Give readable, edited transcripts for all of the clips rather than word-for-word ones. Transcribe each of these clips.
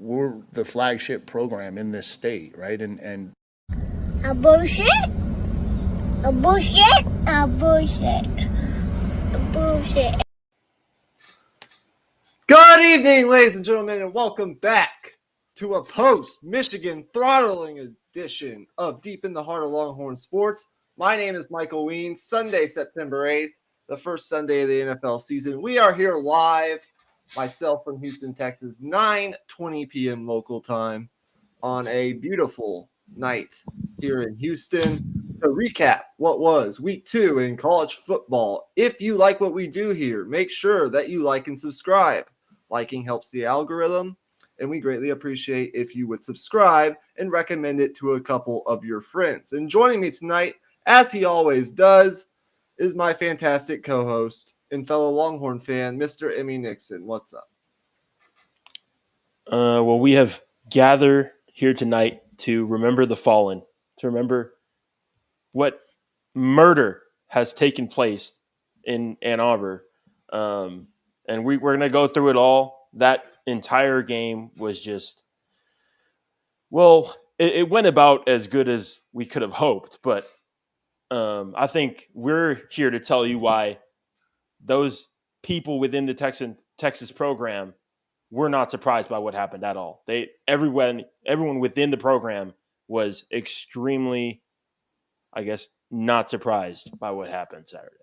we're the flagship program in this state, right? And a bullshit, a bullshit, a bullshit, a bullshit. Good evening, ladies and gentlemen, and welcome back to a post-Michigan throttling edition of Deep in the Heart of Longhorn Sports. My name is Michael Ween. Sunday, September 8th, the first Sunday of the NFL season. We are here live, myself from Houston, Texas, 9:20 p.m. local time on a beautiful night here in Houston to recap what was week 2 in college football. If you like what we do here, make sure that you like and subscribe. Liking helps the algorithm, and we greatly appreciate if you would subscribe and recommend it to a couple of your friends. And joining me tonight, as he always does, is my fantastic co-host and fellow Longhorn fan, Mr. Emmy Nixon. What's up? Well, we have gathered here tonight to remember the fallen, to remember what murder has taken place in Ann Arbor. And we're going to go through it all. That entire game was just, well, it went about as good as we could have hoped. But I think we're here to tell you why those people within the Texas program were not surprised by what happened at all. Everyone within the program was extremely, I guess, not surprised by what happened Saturday.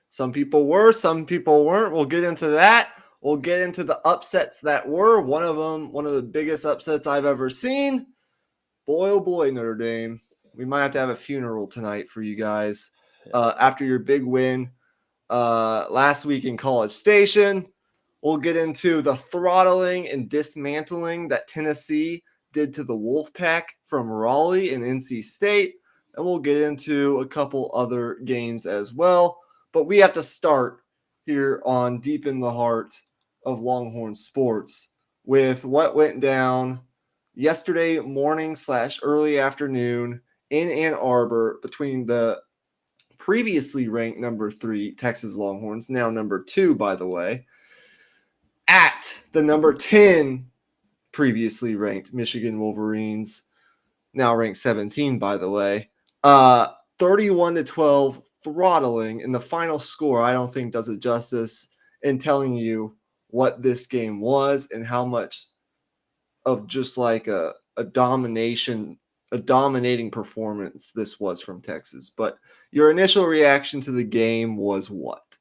Some people were, some people weren't. We'll get into that. We'll get into the upsets that were. One of them, one of the biggest upsets I've ever seen. Boy, oh boy, Notre Dame. We might have to have a funeral tonight for you guys after your big win last week in College Station. We'll get into the throttling and dismantling that Tennessee did to the Wolfpack from Raleigh and NC State. And we'll get into a couple other games as well. But we have to start here on Deep in the Heart of Longhorn Sports with what went down yesterday morning / early afternoon in Ann Arbor between the previously ranked number 3 Texas Longhorns, now number 2, by the way, at the number 10 previously ranked Michigan Wolverines, now ranked 17, by the way. 31-12 throttling, and the final score I don't think does it justice in telling you what this game was and how much of just like a dominating performance this was from Texas. But your initial reaction to the game was what?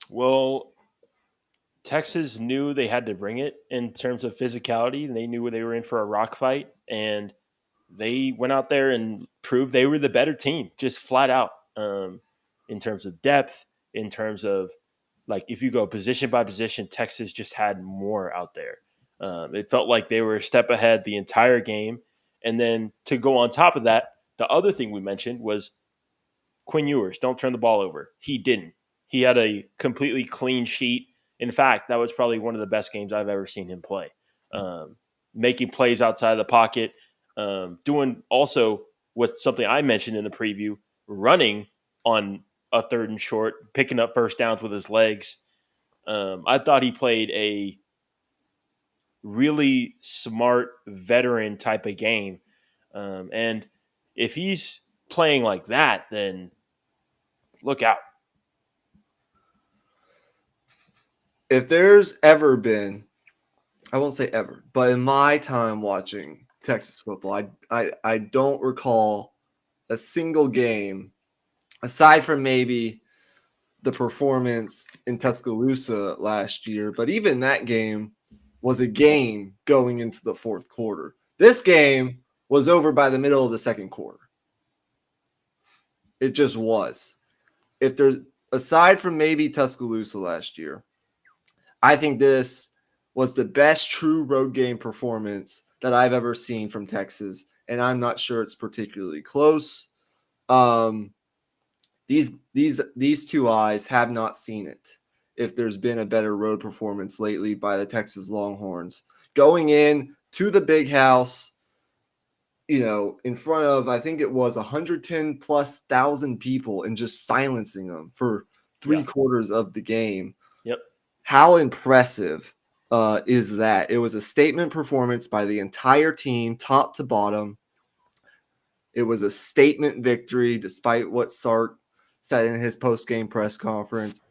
Well, Texas knew they had to bring it in terms of physicality, and they knew they were in for a rock fight, and they went out there and proved they were the better team, just flat out, in terms of depth, in terms of, like, if you go position by position, Texas just had more out there. It felt like they were a step ahead the entire game. And then to go on top of that, the other thing we mentioned was Quinn Ewers, don't turn the ball over. He didn't. He had a completely clean sheet. In fact, that was probably one of the best games I've ever seen him play. Making plays outside of the pocket, doing also with something I mentioned in the preview, running on a 3rd and short, picking up first downs with his legs. I thought he played a really smart veteran type of game. And if he's playing like that, then look out. If there's ever been, I won't say ever, but in my time watching Texas football, I don't recall a single game, aside from maybe the performance in Tuscaloosa last year, but even that game was a game going into the 4th quarter. This game was over by the middle of the 2nd quarter. It just was. If there's, aside from maybe Tuscaloosa last year, I think this was the best true road game performance that I've ever seen from Texas, and I'm not sure it's particularly close. These two eyes have not seen it. If there's been a better road performance lately by the Texas Longhorns, going in to the big house, in front of, I think it was 110,000+ people, and just silencing them for 3 quarters of the game. Yep. How impressive is that it was a statement performance by the entire team, top to bottom. It was a statement victory, despite what Sark said in his post-game press conference.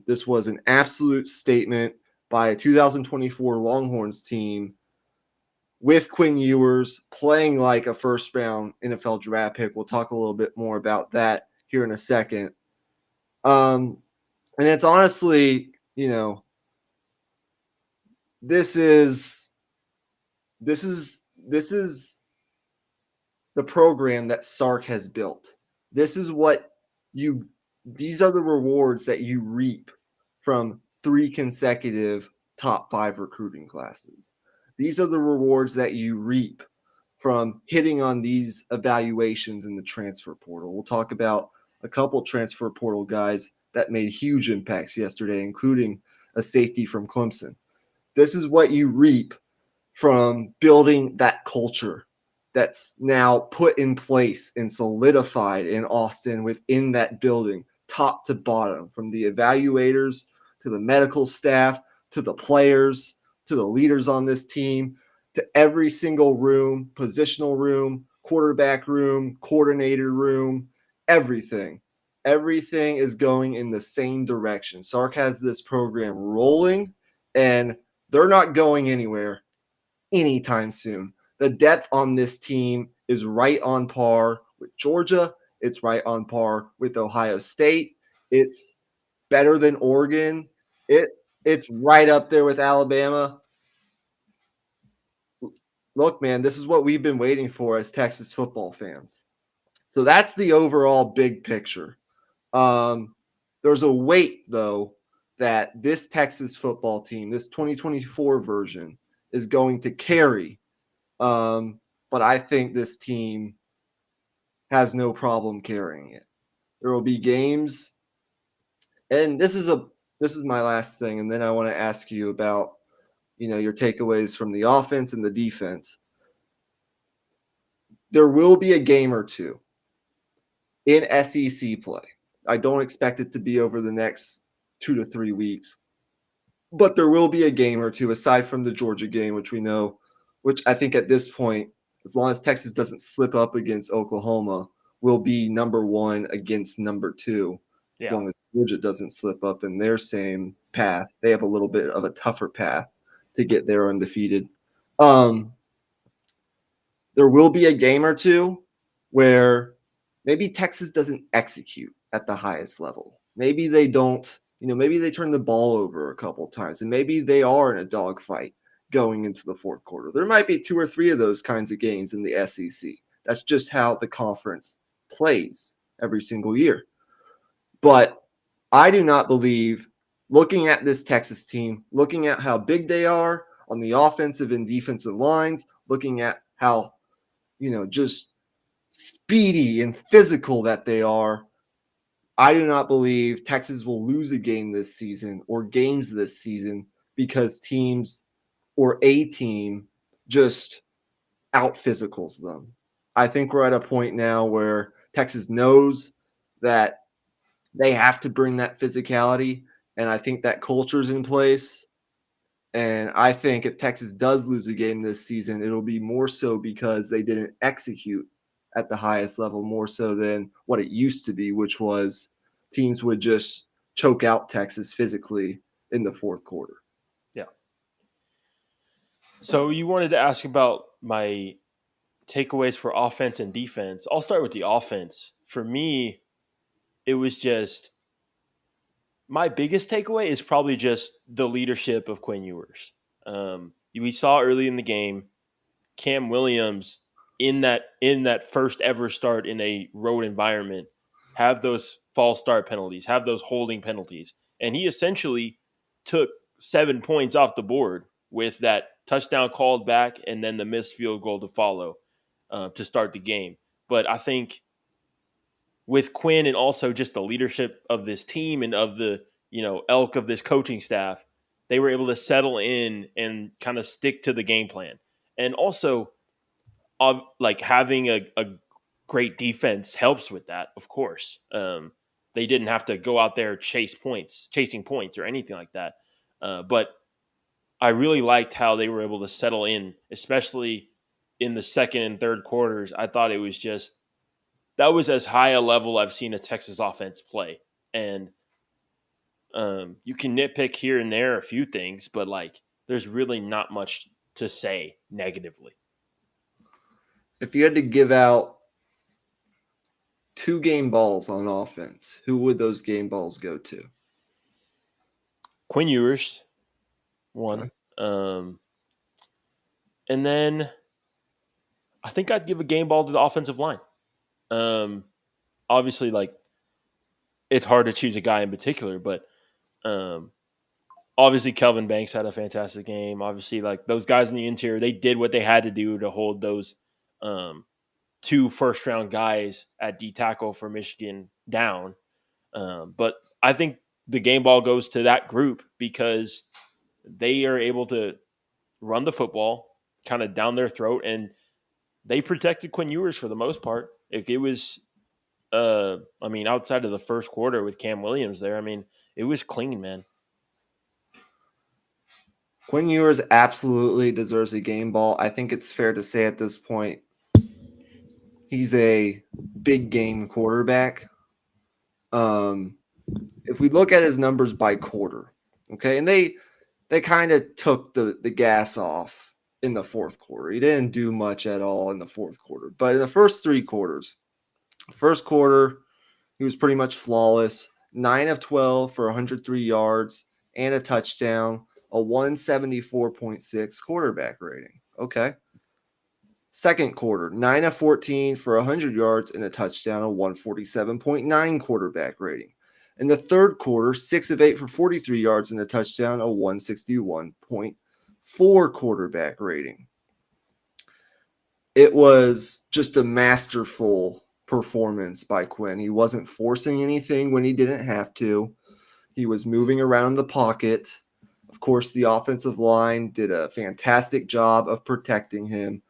This was an absolute statement by a 2024 Longhorns team with Quinn Ewers playing like a first-round NFL draft pick. We'll talk a little bit more about that here in a second. And it's honestly, this is the program that Sark has built. This is what these are the rewards that you reap from 3 consecutive top 5 recruiting classes. These are the rewards that you reap from hitting on these evaluations in the transfer portal. We'll talk about a couple transfer portal guys that made huge impacts yesterday, including a safety from Clemson. This is what you reap from building that culture that's now put in place and solidified in Austin within that building, top to bottom, from the evaluators to the medical staff to the players to the leaders on this team to every single room, positional room, quarterback room, coordinator room, everything. Everything is going in the same direction. Sark has this program rolling, and they're not going anywhere anytime soon. The depth on this team is right on par with Georgia. It's right on par with Ohio State. It's better than Oregon. It's right up there with Alabama. Look, man, this is what we've been waiting for as Texas football fans. So that's the overall big picture. There's a weight, though, that this Texas football team, this 2024 version, is going to carry. But I think this team has no problem carrying it. There will be games, and this is my last thing, and then I want to ask you about your takeaways from the offense and the defense. There will be a game or two in SEC play. I don't expect it to be over the next 2 to 3 weeks, but there will be a game or two aside from the Georgia game, which I think at this point, as long as Texas doesn't slip up against Oklahoma, will be number 1 against number 2. As long as Georgia doesn't slip up in their same path. They have a little bit of a tougher path to get there undefeated. There will be a game or two where maybe Texas doesn't execute at the highest level. Maybe they don't, maybe they turn the ball over a couple times, and maybe they are in a dogfight going into the fourth quarter. There might be 2 or 3 of those kinds of games in the SEC. That's just how the conference plays every single year. But I do not believe, looking at this Texas team, looking at how big they are on the offensive and defensive lines, looking at how, just speedy and physical that they are, I do not believe Texas will lose a game this season or games this season because teams or a team just out physicals them. I think we're at a point now where Texas knows that they have to bring that physicality, and I think that culture is in place. And I think if Texas does lose a game this season, it'll be more so because they didn't execute at the highest level, more so than what it used to be, which was teams would just choke out Texas physically in the fourth quarter. Yeah. So you wanted to ask about my takeaways for offense and defense. I'll start with the offense. For me, it was just my biggest takeaway is probably just the leadership of Quinn Ewers. We saw early in the game Cam Williams in that first ever start in a road environment have those false start penalties, have those holding penalties, and he essentially took 7 points off the board with that touchdown called back and then the missed field goal to follow to start the game. But I think with Quinn and also just the leadership of this team and of the elk of this coaching staff, they were able to settle in and kind of stick to the game plan. And also, like having a great defense helps with that, of course. They didn't have to go out there chasing points or anything like that. But I really liked how they were able to settle in, especially in the second and third quarters. I thought it was just that was as high a level I've seen a Texas offense play. And you can nitpick here and there a few things, but like there's really not much to say negatively. If you had to give out 2 game balls on offense, who would those game balls go to? Quinn Ewers, one. Okay. And then I think I'd give a game ball to the offensive line. Obviously, like it's hard to choose a guy in particular, but um, obviously Kelvin Banks had a fantastic game. Obviously, like those guys in the interior, they did what they had to do to hold those 2 first-round guys at D tackle for Michigan down. But I think the game ball goes to that group because they are able to run the football kind of down their throat, and they protected Quinn Ewers for the most part. If it was, outside of the first quarter with Cam Williams there, it was clean, man. Quinn Ewers absolutely deserves a game ball. I think it's fair to say at this point he's a big game quarterback. If we look at his numbers by quarter, okay, and they kind of took the gas off in the fourth quarter. He didn't do much at all in the fourth quarter, but in the first 3 quarters, first quarter, he was pretty much flawless. 9 of 12 for 103 yards and a touchdown, a 174.6 quarterback rating. Okay. Second quarter, 9 of 14 for 100 yards and a touchdown, a 147.9 quarterback rating. In the third quarter, 6 of 8 for 43 yards and a touchdown, a 161.4 quarterback rating. It was just a masterful performance by Quinn. He wasn't forcing anything when he didn't have to. He was moving around the pocket. Of course, the offensive line did a fantastic job of protecting him.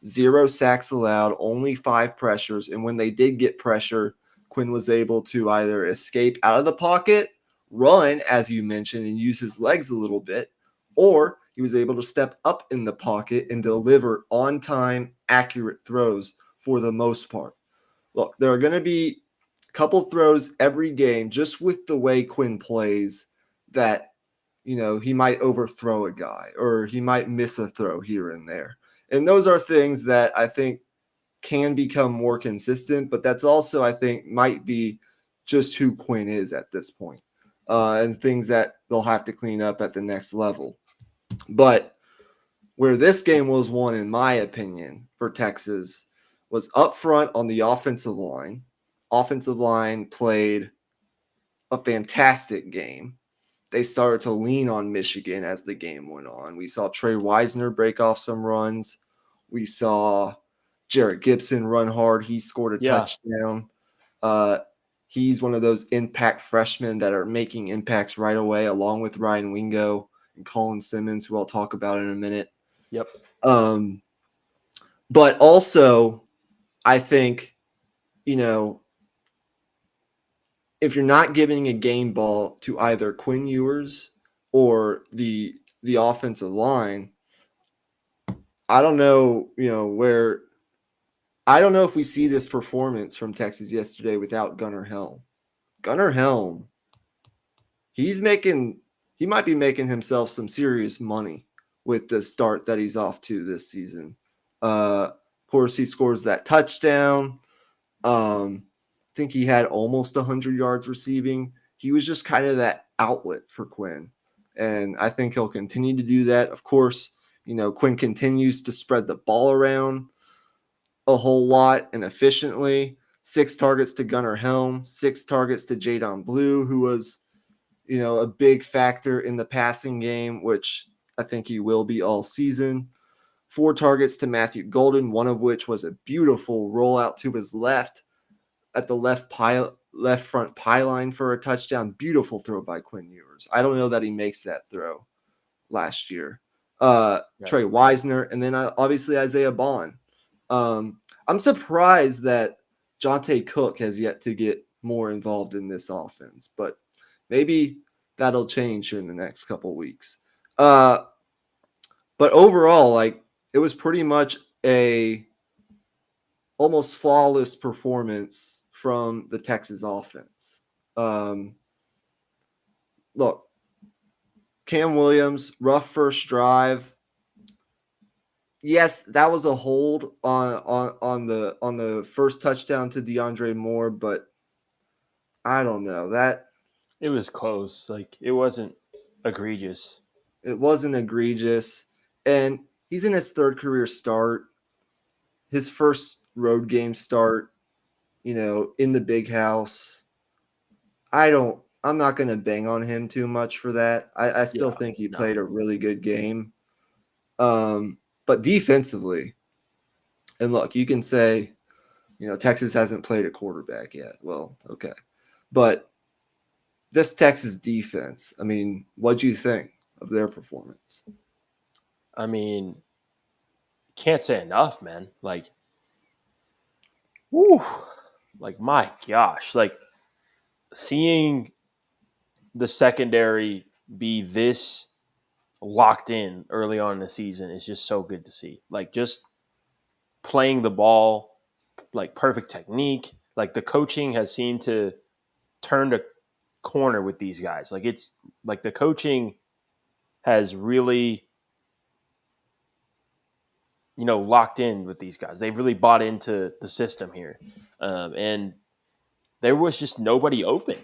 0 sacks allowed, only 5 pressures. And when they did get pressure, Quinn was able to either escape out of the pocket, run, as you mentioned, and use his legs a little bit, or he was able to step up in the pocket and deliver on-time, accurate throws for the most part. Look, there are going to be a couple throws every game just with the way Quinn plays that, he might overthrow a guy or he might miss a throw here and there. And those are things that I think can become more consistent, but that's also, I think, might be just who Quinn is at this point, and things that they'll have to clean up at the next level. But where this game was won, in my opinion, for Texas was up front on the offensive line. Offensive line played a fantastic game. They started to lean on Michigan as the game went on. We saw Trey Wisner break off some runs. We saw Jarrett Gibson run hard. He scored a touchdown. He's one of those impact freshmen that are making impacts right away, along with Ryan Wingo and Colin Simmons, who I'll talk about in a minute. Yep. But also, I think, if you're not giving a game ball to either Quinn Ewers or the offensive line, I don't know, I don't know if we see this performance from Texas yesterday without Gunnar Helm. Gunnar Helm, he might be making himself some serious money with the start that he's off to this season. Of course, he scores that touchdown. I think he had almost 100 yards receiving. He was just kind of that outlet for Quinn. And I think he'll continue to do that. Of course, Quinn continues to spread the ball around a whole lot and efficiently. 6 targets to Gunnar Helm, 6 targets to Jadon Blue, who was, a big factor in the passing game, which I think he will be all season. 4 targets to Matthew Golden, one of which was a beautiful rollout to his left at the left front pylon for a touchdown. Beautiful throw by Quinn Ewers. I don't know that he makes that throw last year. Trey Wisner, and then obviously Isaiah Bond. I'm surprised that Jonte Cook has yet to get more involved in this offense, but maybe that'll change here in the next couple weeks. But overall, like, it was pretty much a almost flawless performance from the Texas offense. Look, Cam Williams, rough first drive. Yes, that was a hold on the first touchdown to DeAndre Moore, but I don't know. It was close. Like, it wasn't egregious. It wasn't egregious. And he's in his third career start, his first road game start, in the big house. I'm not going to bang on him too much for that. I still think he played a really good game. But defensively, and look, you can say, Texas hasn't played a quarterback yet. Well, okay. But this Texas defense, I mean, what'd you think of their performance? I mean, can't say enough, man. Like, whoo, like, my gosh, like, seeing the secondary be this locked in early on in the season is just so good to see. Like, just playing the ball, like, perfect technique. Like, the coaching has seemed to turn the corner with these guys. Like, it's like the coaching has really, locked in with these guys. They've really bought into the system here. And there was just nobody open.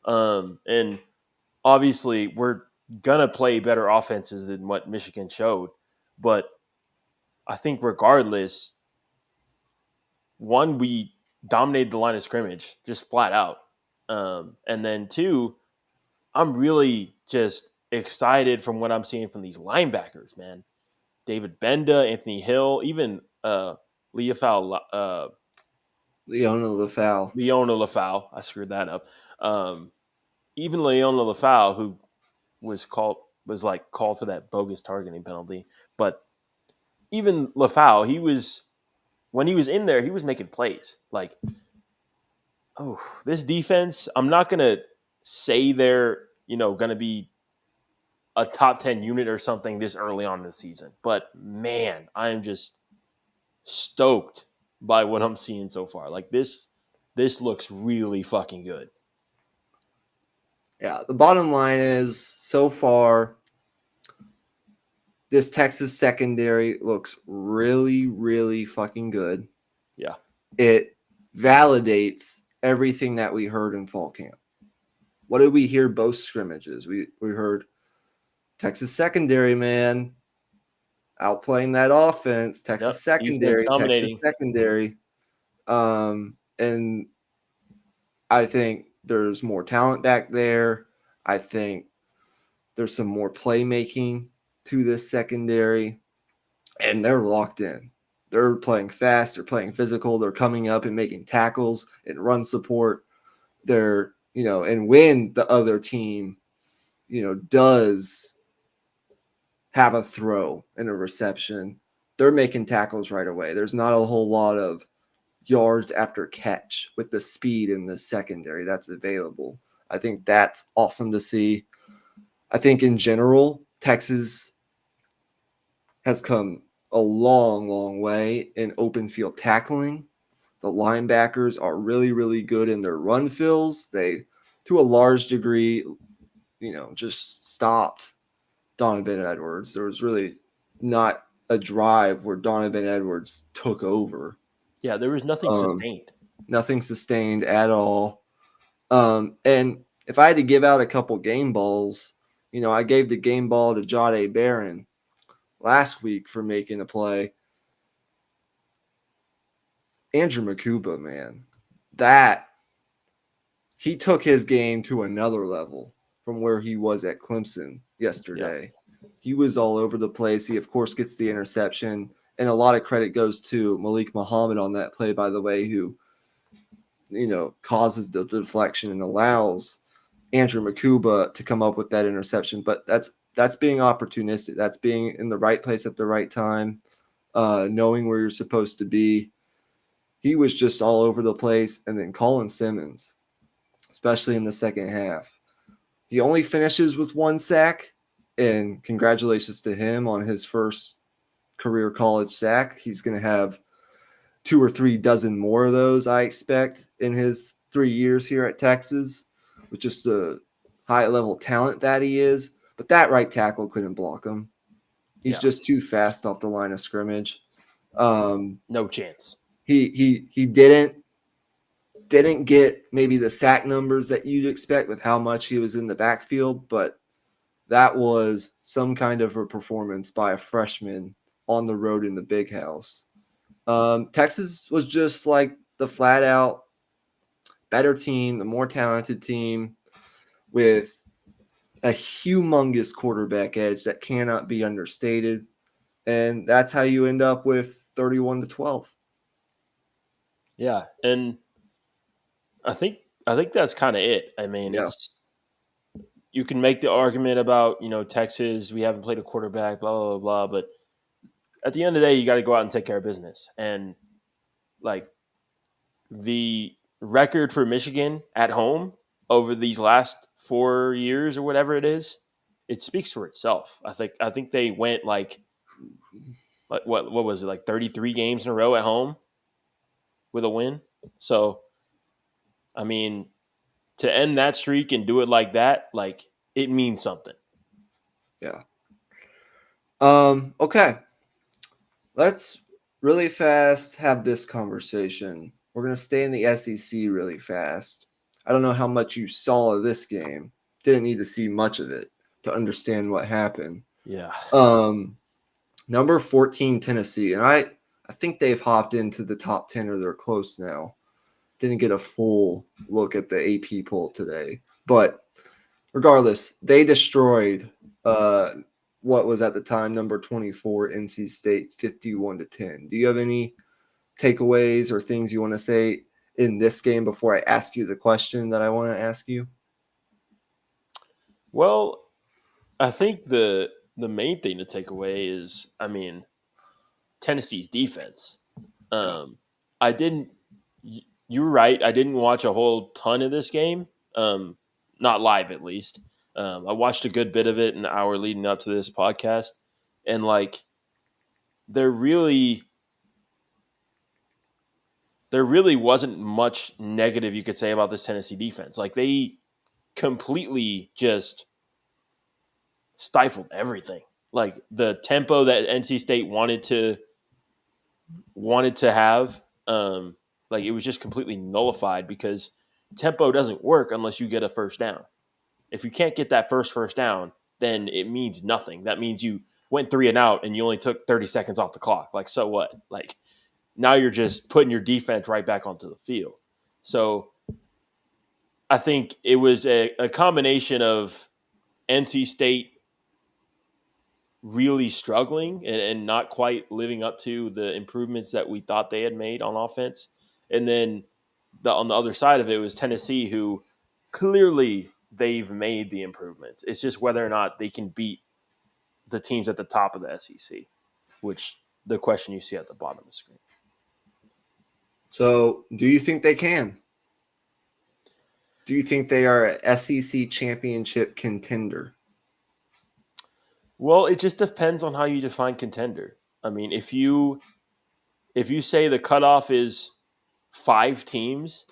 And obviously, we're going to play better offenses than what Michigan showed. But I think regardless, one, we dominated the line of scrimmage just flat out. And then two, I'm really just excited from what I'm seeing from these linebackers, man. David Benda, Anthony Hill, even Leona Lafau. I screwed that up. Even Leona Lafau, who was called for that bogus targeting penalty. But even Lafau, when he was in there, he was making plays. Like, this defense, I'm not gonna say they're gonna be a top 10 unit or something this early on in the season. But man, I am just stoked by what I'm seeing so far. Like, this looks really fucking good. Yeah, the bottom line is, so far, this Texas secondary looks really, really fucking good. Yeah. It validates everything that we heard in fall camp. What did we hear both scrimmages? We heard Texas secondary, man, outplaying that offense. Texas secondary. And I think there's more talent back there. I think there's some more playmaking to this secondary, and they're locked in. They're playing fast. They're playing physical. They're coming up and making tackles and run support. They're, and when the other team, does have a throw and a reception, they're making tackles right away. There's not a whole lot of yards after catch with the speed in the secondary that's available. I think that's awesome to see. I think in general, Texas has come a long, long way in open field tackling. The linebackers are really, really good in their run fills. They, to a large degree, just stopped Donovan Edwards. There was really not a drive where Donovan Edwards took over. Yeah, there was nothing sustained. Nothing sustained at all. And if I had to give out a couple game balls, I gave the game ball to Jahdae Barron last week for making a play. Andrew Makuba, man, he took his game to another level from where he was at Clemson yesterday. Yeah. He was all over the place. He, of course, gets the interception, and a lot of credit goes to Malik Muhammad on that play, by the way, who, causes the deflection and allows Andrew Makuba to come up with that interception. But that's being opportunistic. That's being in the right place at the right time, knowing where you're supposed to be. He was just all over the place. And then Colin Simmons, especially in the second half, he only finishes with 1 sack, And congratulations to him on his first career college sack. He's going to have 2 or 3 dozen more of those, I expect, in his 3 years here at Texas, with just the high level talent that he is. But that right tackle couldn't block him. He's just too fast off the line of scrimmage. No chance. He didn't get maybe the sack numbers that you'd expect with how much he was in the backfield, but that was some kind of a performance by a freshman on the road in the big house. Texas was just like the flat out better team, the more talented team with a humongous quarterback edge that cannot be understated. And that's how you end up with 31-12. Yeah, and I think that's kind of it. I mean, Yeah. you can make the argument about, Texas, we haven't played a quarterback, blah blah blah, but at the end of the day, you got to go out and take care of business. And like the record for Michigan at home over these last 4 years or whatever it is, it speaks for itself. I think they went like what was it, like 33 games in a row at home with a win. So I mean, to end that streak and do it like that, like it means something. Yeah. Okay. Let's really fast have this conversation. We're going to stay in the SEC really fast. I don't know how much you saw of this game. Didn't need to see much of it to understand what happened. Yeah. Number 14, Tennessee. And I think they've hopped into the top 10 or they're close now. Didn't get a full look at the AP poll today. But regardless, they destroyed what was at the time number 24 NC State 51-10. Do you have any takeaways or things you want to say in this game before I ask you the question that I want to ask you? Well, I think the main thing to take away is, I mean, Tennessee's defense. I didn't. You were right. I didn't watch a whole ton of this game, not live at least. I watched a good bit of it an hour leading up to this podcast, and like, there really wasn't much negative you could say about this Tennessee defense. Like, they completely just stifled everything. Like the tempo that NC State wanted to have, like it was just completely nullified because tempo doesn't work unless you get a first down. If you can't get that first down, then it means nothing. That means you went 3 and out and you only took 30 seconds off the clock. Like, so what? Like, now you're just putting your defense right back onto the field. So I think it was a combination of NC State really struggling and not quite living up to the improvements that we thought they had made on offense. And then on the other side of it was Tennessee, who clearly they've made the improvements. It's just whether or not they can beat the teams at the top of the SEC, which the question you see at the bottom of the screen. So, do you think they can? Do you think they are a SEC championship contender? Well, it just depends on how you define contender. I mean, if you say the cutoff is 5 teams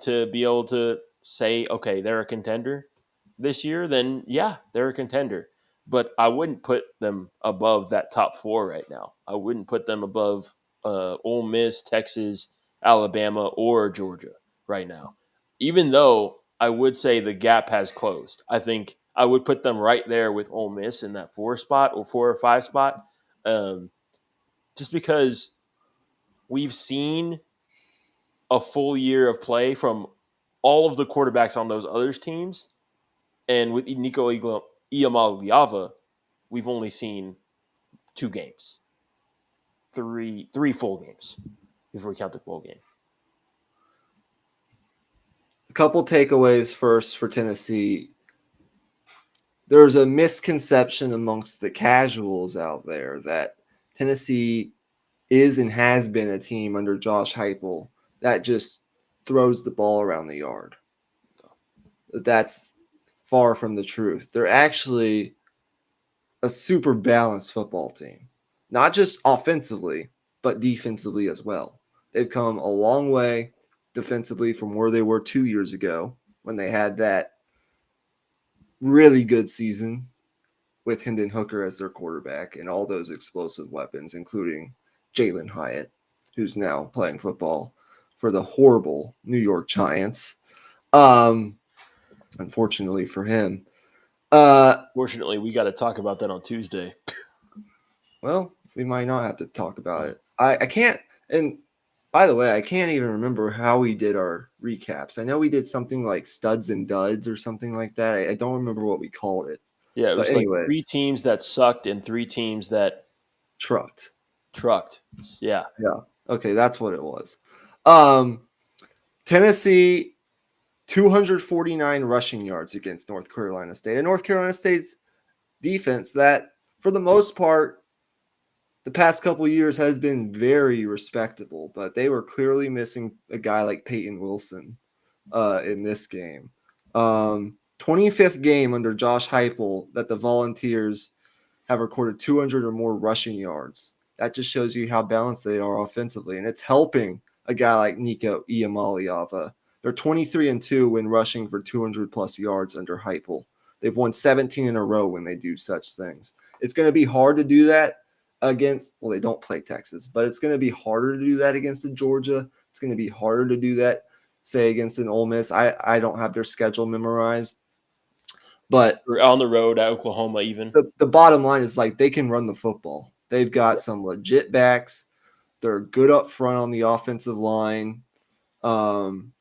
to be able to say, okay, they're a contender this year, then yeah, they're a contender. But I wouldn't put them above that top 4 right now. I wouldn't put them above Ole Miss, Texas, Alabama, or Georgia right now. Even though I would say the gap has closed. I think I would put them right there with Ole Miss in that 4 spot or 4 or 5 spot, just because we've seen a full year of play from all of the quarterbacks on those other teams. And with Nico Iamaleava, we've only seen 2 games, three full games before we count the bowl game. A couple takeaways first for Tennessee. There's a misconception amongst the casuals out there that Tennessee is and has been a team under Josh Heupel that just throws the ball around the yard. That's far from the truth. They're actually a super balanced football team, not just offensively, but defensively as well. They've come a long way defensively from where they were 2 years ago when they had that really good season with Hendon Hooker as their quarterback and all those explosive weapons, including Jalen Hyatt, who's now playing football for the horrible New York Giants. Unfortunately for him. Fortunately, we got to talk about that on Tuesday. Well, we might not have to talk about it. I can't. And by the way, I can't even remember how we did our recaps. I know we did something like studs and duds or something like that. I don't remember what we called it. Yeah, it But was like 3 anyways, teams that sucked and 3 teams that trucked. trucked. Yeah. Yeah. Okay, that's what it was. Um, Tennessee, 249 rushing yards against North Carolina State. And North Carolina State's defense that, for the most part, the past couple years has been very respectable, but they were clearly missing a guy like Peyton Wilson in this game. 25th game under Josh Heupel that the Volunteers have recorded 200 or more rushing yards. That just shows you how balanced they are offensively, and it's helping a guy like Nico Iamaleava. They're 23-2 when rushing for 200 plus yards under Heupel. They've won 17 in a row when they do such things. It's going to be hard to do that against, well, they don't play Texas, but it's going to be harder to do that against a Georgia. It's going to be harder to do that, say, against an Ole Miss. I don't have their schedule memorized, but We're on the road at Oklahoma even. the bottom line is like they can run the football. They've got some legit backs. They're good up front on the offensive line, and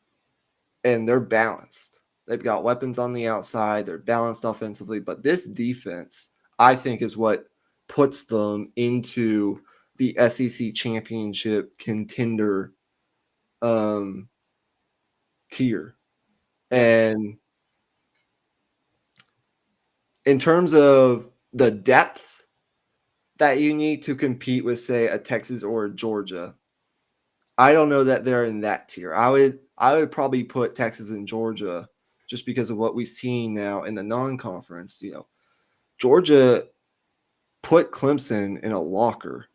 they're balanced. They've got weapons on the outside. They're balanced offensively, but this defense, I think, is what puts them into the SEC championship contender tier. And in terms of the depth that you need to compete with, say, a Texas or a Georgia, I don't know that they're in that tier. I would probably put Texas and Georgia just because of what we've seen now in the non-conference. Georgia put Clemson in a locker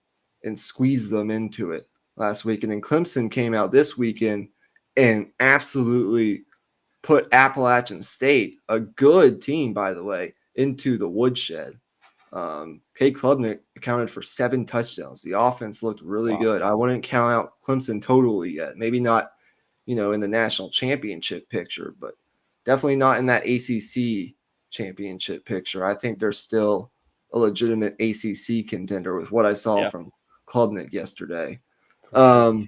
and squeezed them into it last week. And then Clemson came out this weekend and absolutely put Appalachian State, a good team, by the way, into the woodshed. Cade Klubnik accounted for 7 touchdowns. The offense looked really good. I wouldn't count out Clemson totally yet. Maybe not, in the national championship picture, but definitely not in that ACC championship picture. I think they're still a legitimate ACC contender with what I saw from Klubnik yesterday. I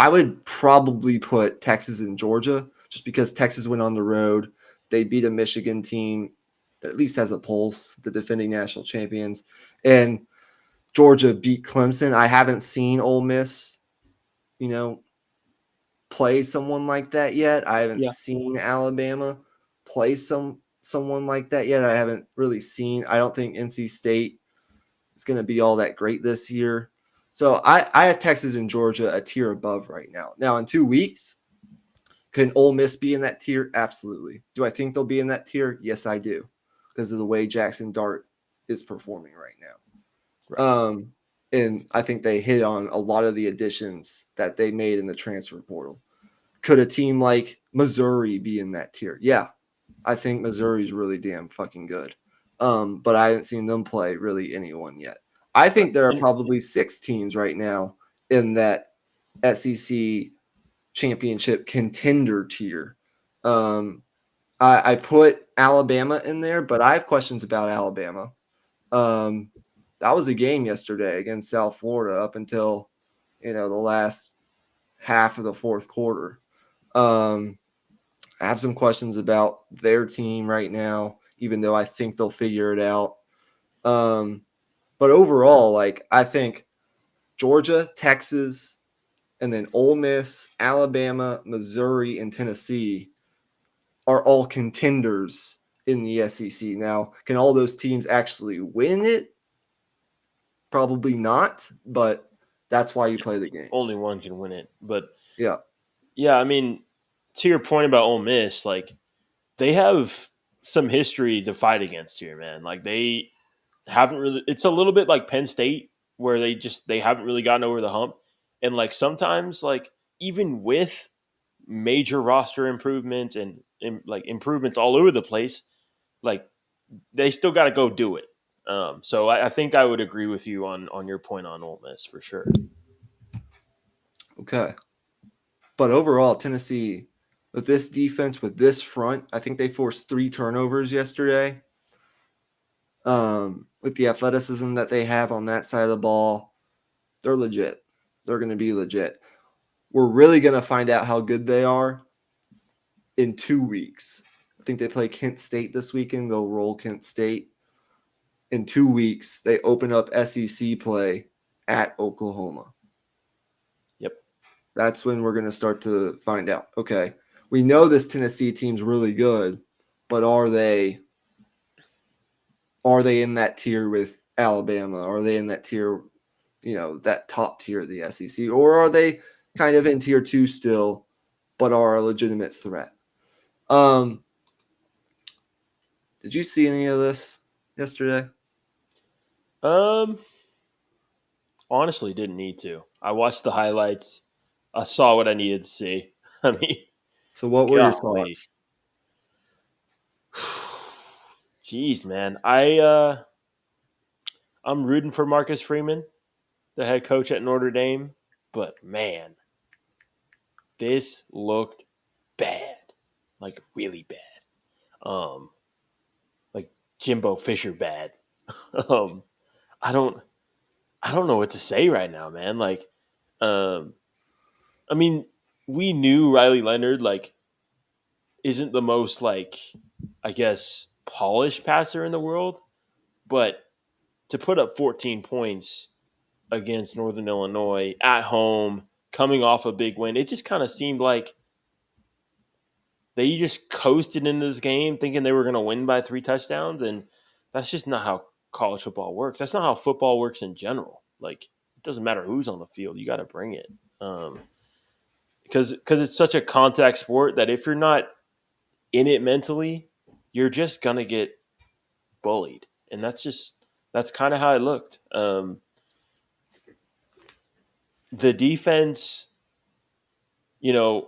would probably put Texas and Georgia just because Texas went on the road. They beat a Michigan team that at least has a pulse, the defending national champions. And Georgia beat Clemson. I haven't seen Ole Miss, play someone like that yet. I haven't seen Alabama play someone like that yet. I haven't really seen. I don't think NC State is going to be all that great this year. So I have Texas and Georgia a tier above right now. Now, in 2 weeks, can Ole Miss be in that tier? Absolutely. Do I think they'll be in that tier? Yes, I do, because of the way Jackson Dart is performing right now. Right. And I think they hit on a lot of the additions that they made in the transfer portal. Could a team like Missouri be in that tier? Yeah, I think Missouri's really damn fucking good. But I haven't seen them play really anyone yet. I think there are probably 6 teams right now in that SEC championship contender tier. I put Alabama in there, but I have questions about Alabama. That was a game yesterday against South Florida up until, the last half of the fourth quarter. I have some questions about their team right now, even though I think they'll figure it out. But overall, I think Georgia, Texas, and then Ole Miss, Alabama, Missouri, and Tennessee are all contenders in the SEC. Now, can all those teams actually win it? Probably not, but that's why you play the games. Only one can win it. But yeah, I mean, to your point about Ole Miss, they have some history to fight against here, man. haven't really. It's a little bit like Penn State, where they haven't really gotten over the hump, and like sometimes like even with major roster improvements and like improvements all over the place, like they still got to go do it. So I think I would agree with you on your point on Ole Miss for sure. Okay. But overall, Tennessee, with this defense, with this front, I think they forced 3 turnovers yesterday. With the athleticism that they have on that side of the ball, they're legit. They're going to be legit. We're really going to find out how good they are in 2 weeks. I think they play Kent State this weekend. They'll roll Kent State. In 2 weeks, they open up SEC play at Oklahoma. Yep. That's when we're going to start to find out. Okay, we know this Tennessee team's really good, but are they in that tier with Alabama? Are they in that tier, that top tier of the SEC? Or are they kind of in tier 2 still, but are a legitimate threat? Did you see any of this yesterday? Honestly, didn't need to. I watched the highlights. I saw what I needed to see. I mean, So what were your golly. thoughts? Jeez, man. I'm rooting for Marcus Freeman, the head coach at Notre Dame, but man, this looked bad. Like really bad. Like Jimbo Fisher bad. um I don't know what to say right now, man. Like um I mean, we knew Riley Leonard like isn't the most like I guess polished passer in the world, but to put up 14 points against Northern Illinois at home, coming off a big win, it just kind of seemed like they just coasted into this game thinking they were going to win by 3 touchdowns, and that's just not how college football works. That's not how football works in general. Like it doesn't matter who's on the field, you got to bring it. Because it's such a contact sport that if you're not in it mentally, you're just gonna get bullied, and that's kind of how it looked. The defense, Yeah.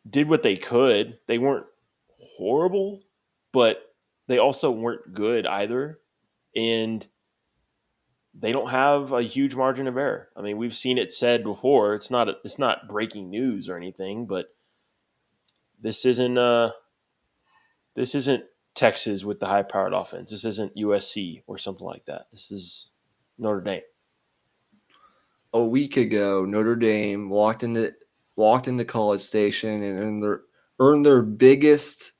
did what they could. They weren't horrible, but they also weren't good either, and they don't have a huge margin of error. I mean, we've seen it said before. It's not breaking news or anything, but this isn't Texas with the high-powered offense. This isn't USC or something like that. This is Notre Dame. A week ago, Notre Dame walked into College Station and earned their biggest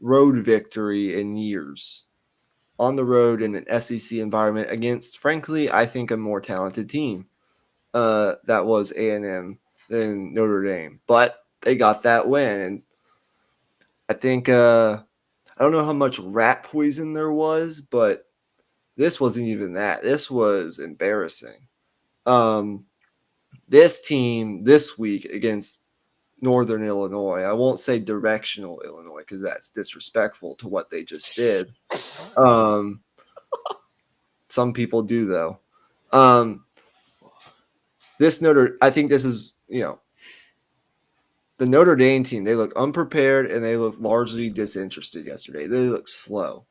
road victory in years on the road in an SEC environment against, frankly, I think a more talented team. That was A&M than Notre Dame, but they got that win, and I think I don't know how much rat poison there was, but this wasn't even that. This was embarrassing. This team this week against Northern Illinois, I won't say directional Illinois because that's disrespectful to what they just did. Some people do though. I think this is, the Notre Dame team, they look unprepared and they look largely disinterested yesterday. They look slow.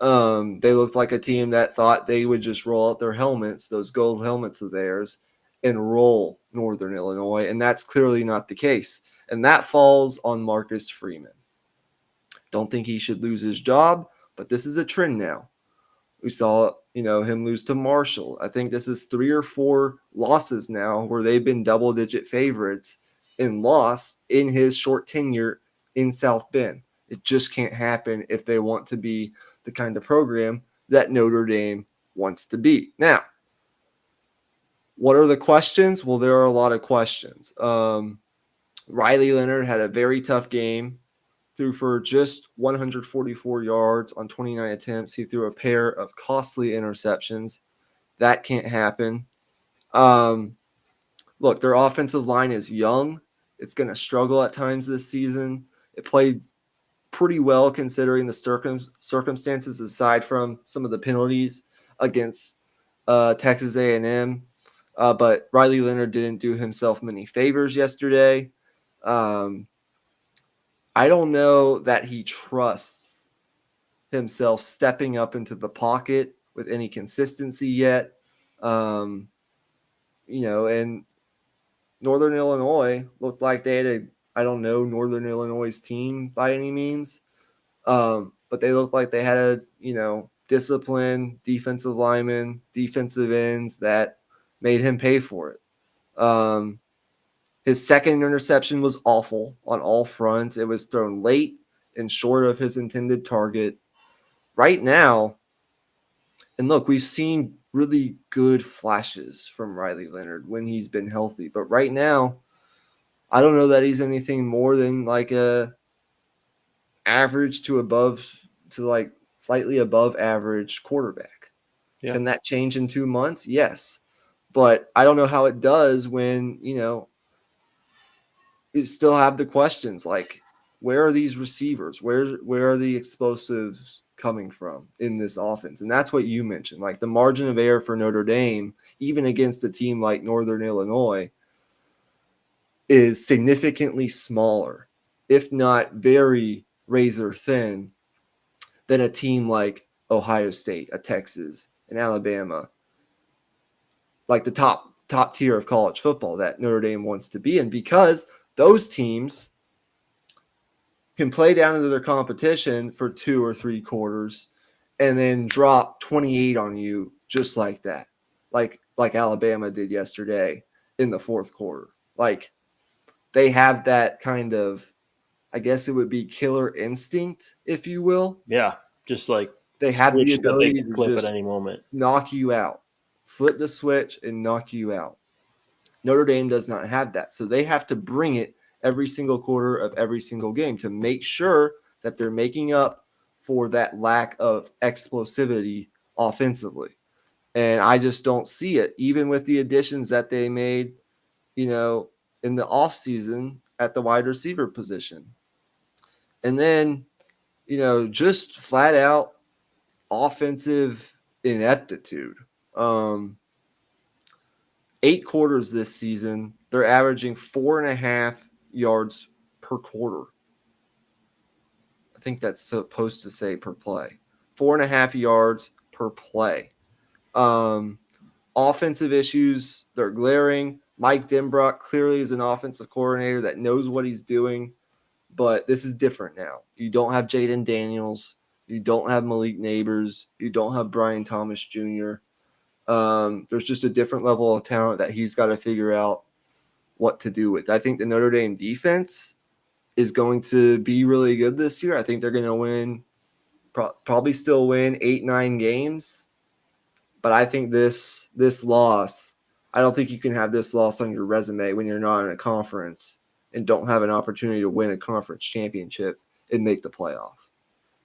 They looked like a team that thought they would just roll out their helmets, those gold helmets of theirs, and roll Northern Illinois, and that's clearly not the case. And that falls on Marcus Freeman. Don't think he should lose his job, but this is a trend now. We saw, him lose to Marshall. I think this is 3 or 4 losses now where they've been double-digit favorites and lost in his short tenure in South Bend. It just can't happen if they want to be the kind of program that Notre Dame wants to be. Now, what are the questions? Well, there are a lot of questions. Riley Leonard had a very tough game, threw for just 144 yards on 29 attempts. He threw a pair of costly interceptions. That can't happen. Look, their offensive line is young. It's going to struggle at times this season. It played pretty well considering the circumstances, aside from some of the penalties against Texas A&M. But Riley Leonard didn't do himself many favors yesterday. I don't know that he trusts himself stepping up into the pocket with any consistency yet. And Northern Illinois looked like they had I don't know Northern Illinois' team by any means, but they looked like they had disciplined defensive linemen, defensive ends that made him pay for it. His second interception was awful on all fronts. It was thrown late and short of his intended target. Right now, and look, we've seen really good flashes from Riley Leonard when he's been healthy. But right now, I don't know that he's anything more than like a average to like slightly above average quarterback. Yeah. Can that change in 2 months? Yes. But I don't know how it does when, you still have the questions like, where are these receivers? Where are the explosives coming from in this offense? And that's what you mentioned. Like the margin of error for Notre Dame, even against a team like Northern Illinois, is significantly smaller, if not very razor thin, than a team like Ohio State, a Texas, and Alabama, like the top tier of college football that Notre Dame wants to be in, because those teams can play down into their competition for 2 or 3 quarters and then drop 28 on you just like that, like Alabama did yesterday in the fourth quarter. Like they have that kind of, I guess it would be killer instinct, if you will. Yeah, just like they have the switch that they ability can to flip just at any moment. knock you out, flip the switch and knock you out. Notre Dame does not have that. So they have to bring it every single quarter of every single game to make sure that they're making up for that lack of explosivity offensively. And I just don't see it, even with the additions that they made, in the offseason at the wide receiver position. And then, just flat out offensive ineptitude. 8 quarters this season, they're averaging 4.5 yards per quarter. I think that's supposed to say per play. 4.5 yards per play. Offensive issues, they're glaring. Mike Denbrock clearly is an offensive coordinator that knows what he's doing, but this is different now. You don't have Jaden Daniels. You don't have Malik Neighbors. You don't have Brian Thomas Jr. There's just a different level of talent that he's got to figure out what to do with. I think the Notre Dame defense is going to be really good this year. I think they're going to win, probably still win 8-9 games. But I think this loss, I don't think you can have this loss on your resume when you're not in a conference and don't have an opportunity to win a conference championship and make the playoff,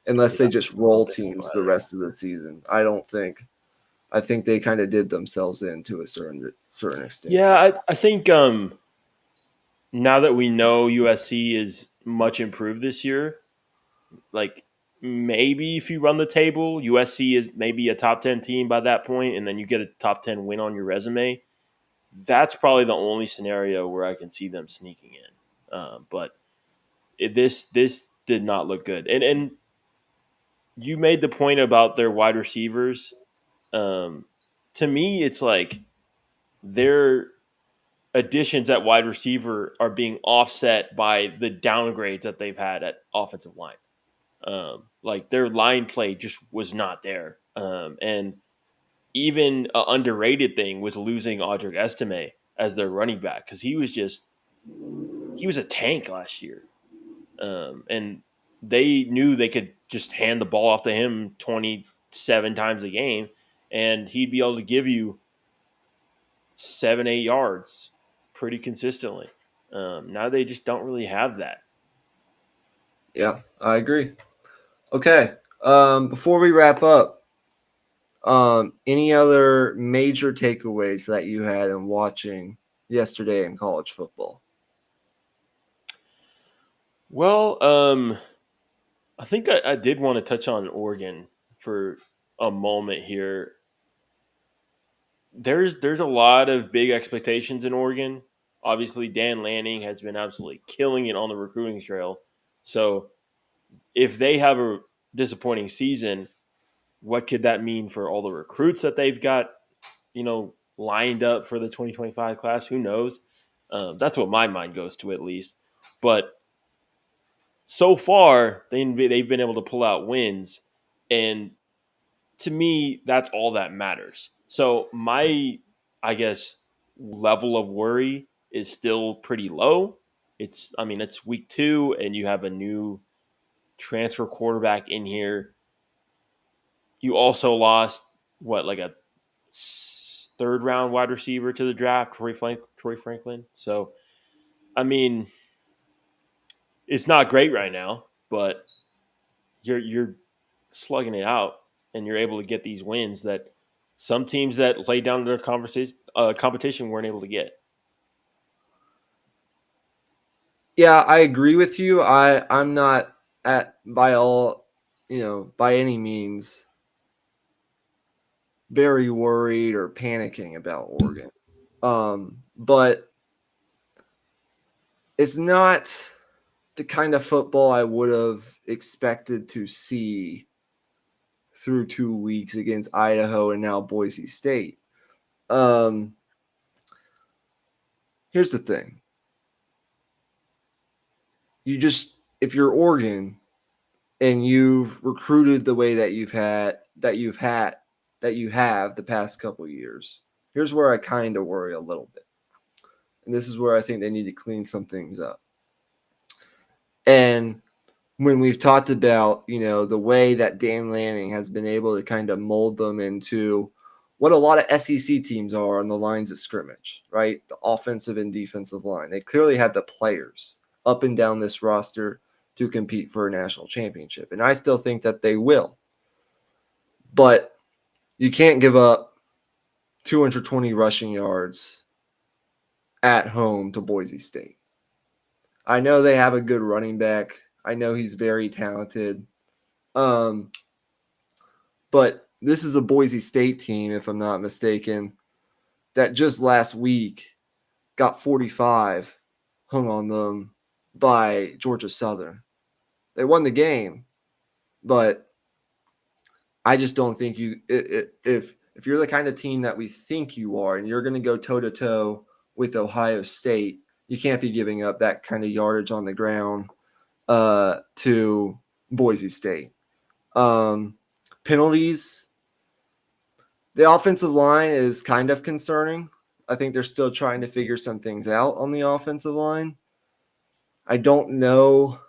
unless they just roll teams the rest of the season. I think they kind of did themselves in to a certain extent. Yeah, I think now that we know USC is much improved this year, like maybe if you run the table, USC is maybe a top 10 team by that point, and then you get a top 10 win on your resume. That's probably the only scenario where I can see them sneaking in. But this did not look good. And you made the point about their wide receivers. To me, it's like their additions at wide receiver are being offset by the downgrades that they've had at offensive line. Like their line play just was not there. And even an underrated thing was losing Audric Estime as their running back, because he was a tank last year. And they knew they could just hand the ball off to him 27 times a game, and he'd be able to give you 7-8 yards pretty consistently. Now they just don't really have that. Yeah, I agree. Okay. Before we wrap up, any other major takeaways that you had in watching yesterday in college football? Well, I think I did want to touch on Oregon for a moment here. There's a lot of big expectations in Oregon. Obviously, Dan Lanning has been absolutely killing it on the recruiting trail. So if they have a disappointing season, what could that mean for all the recruits that they've got, lined up for the 2025 class? Who knows? That's what my mind goes to, at least. But so far, they've been able to pull out wins, and to me, that's all that matters. So my, I guess, level of worry is still pretty low. It's week 2, and you have a new transfer quarterback in here. You also lost like a third round wide receiver to the draft, Troy Franklin. So, I mean, it's not great right now, but you're slugging it out, and you're able to get these wins that some teams that laid down their competition weren't able to get. Yeah, I agree with you. I'm not by any means very worried or panicking about Oregon. But it's not the kind of football I would have expected to see through 2 weeks against Idaho and now Boise State. Here's the thing. If you're Oregon and you've recruited the way that you have the past couple of years, here's where I kind of worry a little bit. And this is where I think they need to clean some things up. And when we've talked about, the way that Dan Lanning has been able to kind of mold them into what a lot of SEC teams are on the lines of scrimmage, right? The offensive and defensive line. They clearly have the players up and down this roster to compete for a national championship. And I still think that they will. But you can't give up 220 rushing yards at home to Boise State. I know they have a good running back. I know he's very talented. But this is a Boise State team, if I'm not mistaken, that just last week got 45 hung on them by Georgia Southern. They won the game, but I just don't think if you're the kind of team that we think you are and you're going to go toe-to-toe with Ohio State, you can't be giving up that kind of yardage on the ground to Boise State. Penalties. The offensive line is kind of concerning. I think they're still trying to figure some things out on the offensive line. I don't know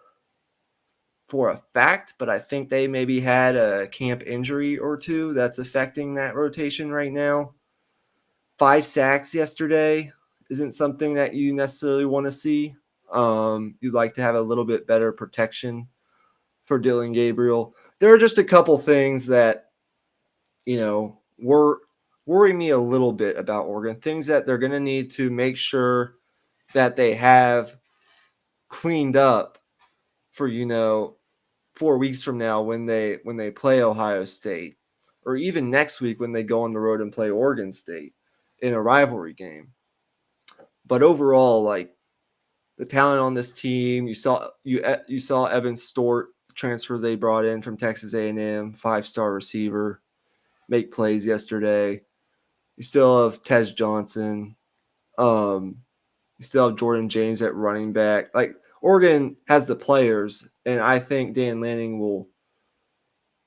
for a fact, but I think they maybe had a camp injury or two that's affecting that rotation right now. 5 sacks yesterday isn't something that you necessarily want to see. You'd like to have a little bit better protection for Dylan Gabriel. There are just a couple things that, worry me a little bit about Oregon. Things that they're going to need to make sure that they have cleaned up for, 4 weeks from now when they play Ohio State, or even next week when they go on the road and play Oregon State in a rivalry game. But overall, like, the talent on this team, you saw Evan Stort, the transfer they brought in from Texas A&M, 5-star receiver, make plays yesterday. You still have Tez Johnson. You still have Jordan James at running back. Like, Oregon has the players, and I think Dan Lanning will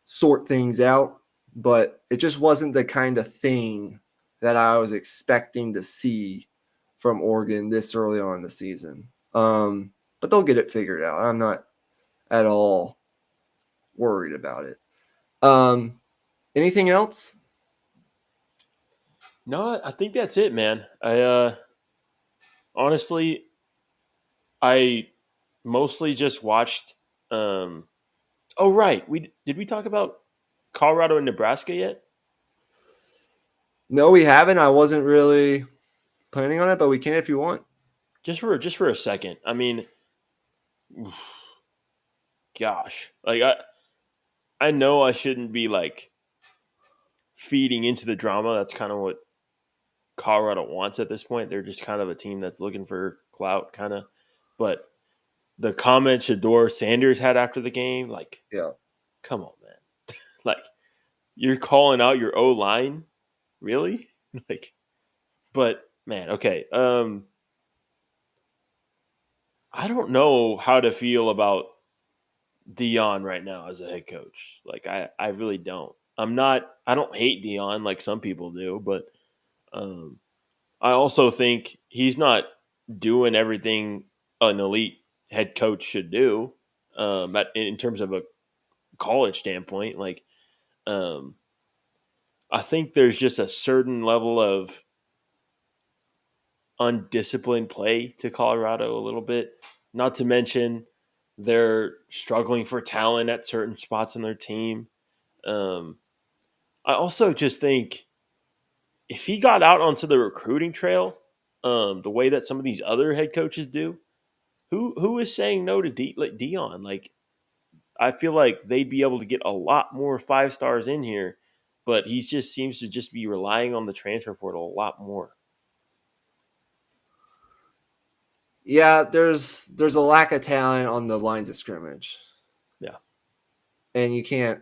sort things out, but it just wasn't the kind of thing that I was expecting to see from Oregon this early on in the season. But they'll get it figured out. I'm not at all worried about it. Anything else? No, I think that's it, man. Honestly, I mostly just watched. Oh, right. Did we talk about Colorado and Nebraska yet? No, we haven't. I wasn't really planning on it, but we can if you want. Just for a second. I mean, gosh, like I know I shouldn't be like feeding into the drama. That's kind of what Colorado wants at this point. They're just kind of a team that's looking for clout, kind of. But the comment Shador Sanders had after the game, like, Yeah. come on, man. Like, you're calling out your O line, really? Like, but man, okay. I don't know how to feel about Dion right now as a head coach. Like, I really don't. I don't hate Dion like some people do, but um, I also think he's not doing everything an elite head coach should do in terms of a college standpoint. Like, um, I think there's just a certain level of undisciplined play to Colorado a little bit. Not to mention they're struggling for talent at certain spots in their team. Um, I also just think if he got out onto the recruiting trail, the way that some of these other head coaches do, who is saying no to Dion? Like, I feel like they'd be able to get a lot more 5 stars in here, but he just seems to just be relying on the transfer portal a lot more. Yeah, there's a lack of talent on the lines of scrimmage. Yeah. And you can't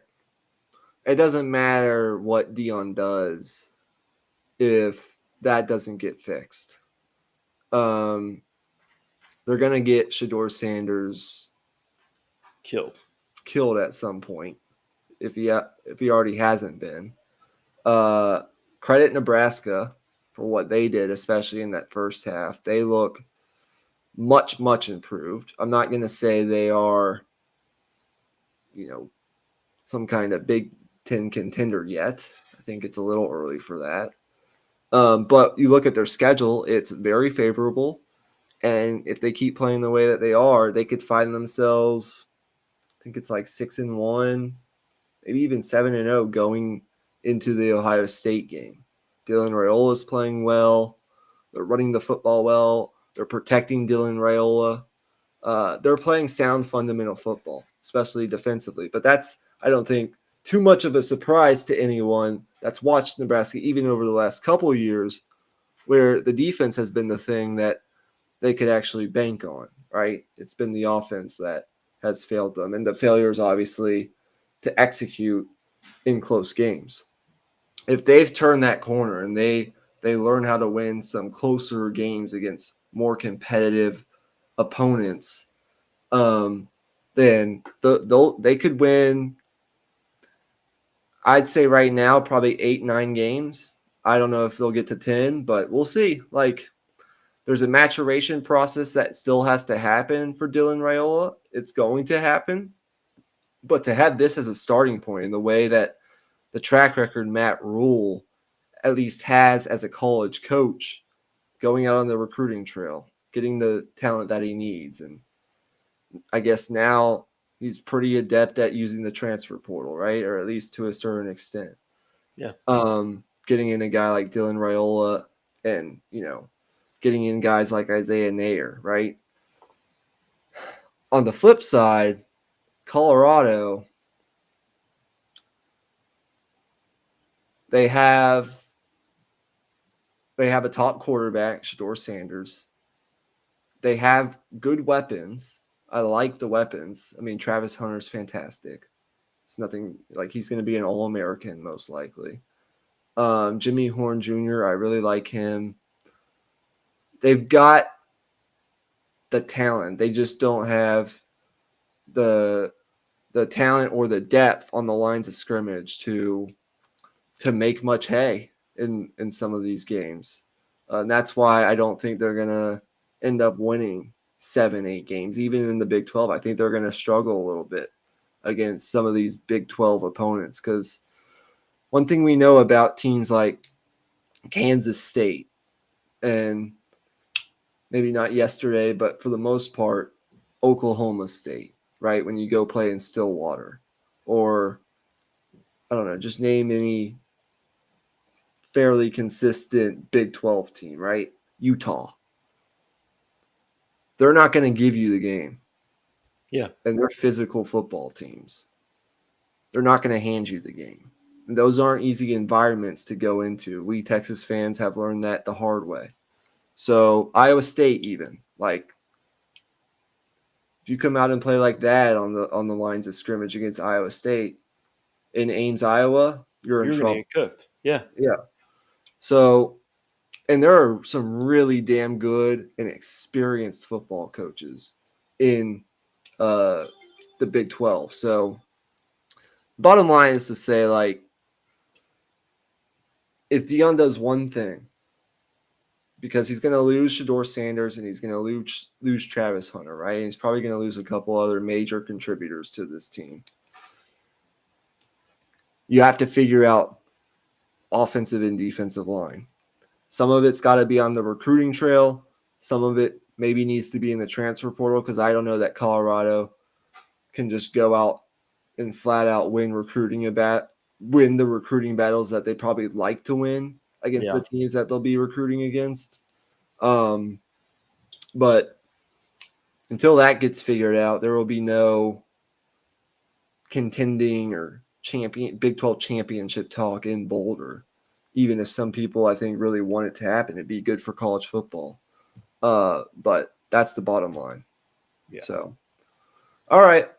it doesn't matter what Dion does if that doesn't get fixed. They're gonna get Shador Sanders killed at some point if he already hasn't been. Credit Nebraska for what they did, especially in that first half. They look much improved. I'm not going to say they are, some kind of Big Ten contender yet. I think it's a little early for that. But you look at their schedule; it's very favorable, and if they keep playing the way that they are, they could find themselves. I think it's like 6-1, maybe even 7-0 going into the Ohio State game. Dylan Raiola is playing well. They're running the football well. They're protecting Dylan Raiola. They're playing sound fundamental football, especially defensively. But that's, I don't think, too much of a surprise to anyone that's watched Nebraska, even over the last couple of years, where the defense has been the thing that they could actually bank on, right? It's been the offense that has failed them. And the failure is obviously to execute in close games. If they've turned that corner and they learn how to win some closer games against more competitive opponents, then they could win. I'd say right now probably 8-9 games. I don't know if they'll get to 10, but we'll see. Like, there's a maturation process that still has to happen for Dylan Raiola. It's going to happen. But to have this as a starting point in the way that the track record Matt Rule at least has as a college coach, going out on the recruiting trail, getting the talent that he needs. And I guess now he's pretty adept at using the transfer portal, right? Or at least to a certain extent. Yeah. Getting in a guy like Dylan Raiola and, getting in guys like Isaiah Nair, right? On the flip side, Colorado, they have a top quarterback, Shador Sanders. They have good weapons. I like the weapons. I mean, Travis Hunter's fantastic. It's nothing like he's going to be an All-American most likely. Jimmy Horn Jr., I really like him. They've got the talent. They just don't have the talent or the depth on the lines of scrimmage to make much hay in some of these games. And that's why I don't think they're going to end up winning 7-8 games. Even in the Big 12, I think they're going to struggle a little bit against some of these Big 12 opponents, because one thing we know about teams like Kansas State, and maybe not yesterday, but for the most part, Oklahoma State, right? When you go play in Stillwater, or I don't know, just name any fairly consistent Big 12 team, right? Utah. They're not going to give you the game. Yeah. and they're physical football teams. They're not going to hand you the game. And those aren't easy environments to go into. We Texas fans have learned that the hard way. So Iowa State, even like, if you come out and play like that on the lines of scrimmage against Iowa State in Ames, Iowa, you're in You're going to trouble. get cooked. Yeah. Yeah. So, and there are some really damn good and experienced football coaches in the Big 12. So, bottom line is to say, like, if Deion does one thing, because he's going to lose Shador Sanders and he's going to lose Travis Hunter, right? And he's probably going to lose a couple other major contributors to this team. You have to figure out offensive and defensive line. Some of it's got to be on the recruiting trail. Some of it maybe needs to be in the transfer portal, because I don't know that Colorado can just go out and flat out win the recruiting battles that they probably like to win against the teams that they'll be recruiting against. But until that gets figured out, there will be no contending or Big 12 championship talk in Boulder, even if some people, I think, really want it to happen. It'd be good for college football. But that's the bottom line. Yeah. So, all right.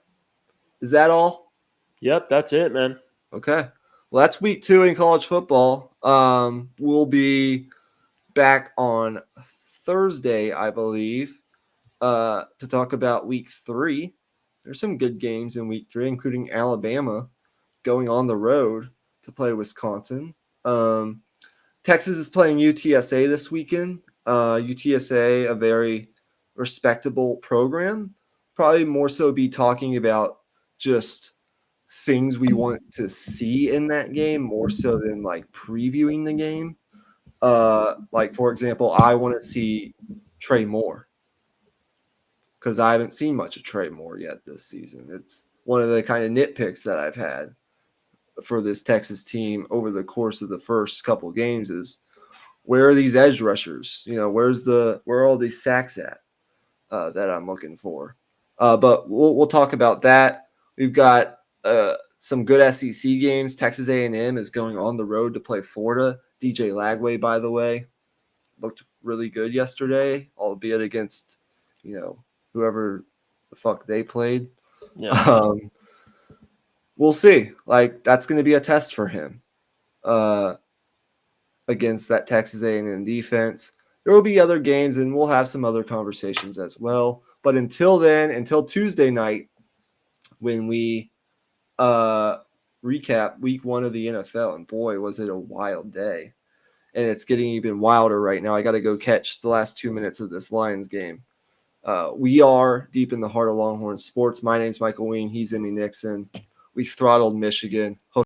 Is that all? Yep, that's it, man. Okay. Well, that's week 2 in college football. We'll be back on Thursday, I believe, to talk about week 3. There's some good games in week 3, including Alabama going on the road to play Wisconsin. Texas is playing UTSA this weekend. UTSA, a very respectable program. Probably more so be talking about just things we want to see in that game, more so than like previewing the game. Like, for example, I want to see Trey Moore, because I haven't seen much of Trey Moore yet this season. It's one of the kind of nitpicks that I've had for this Texas team over the course of the first couple of games is, where are these edge rushers? You know, where are all these sacks at that I'm looking for? But we'll talk about that. We've got some good SEC games. Texas A&M is going on the road to play Florida. DJ Lagway, by the way, looked really good yesterday, albeit against, whoever the fuck they played. Yeah. We'll see. Like, that's going to be a test for him against that Texas A&M defense. There will be other games, and we'll have some other conversations as well. But until then, until Tuesday night, when we recap week 1 of the NFL, and boy, was it a wild day. And it's getting even wilder right now. I got to go catch the last 2 minutes of this Lions game. We are deep in the heart of Longhorn sports. My name's Michael Ween. He's Emmy Nixon. We throttled Michigan.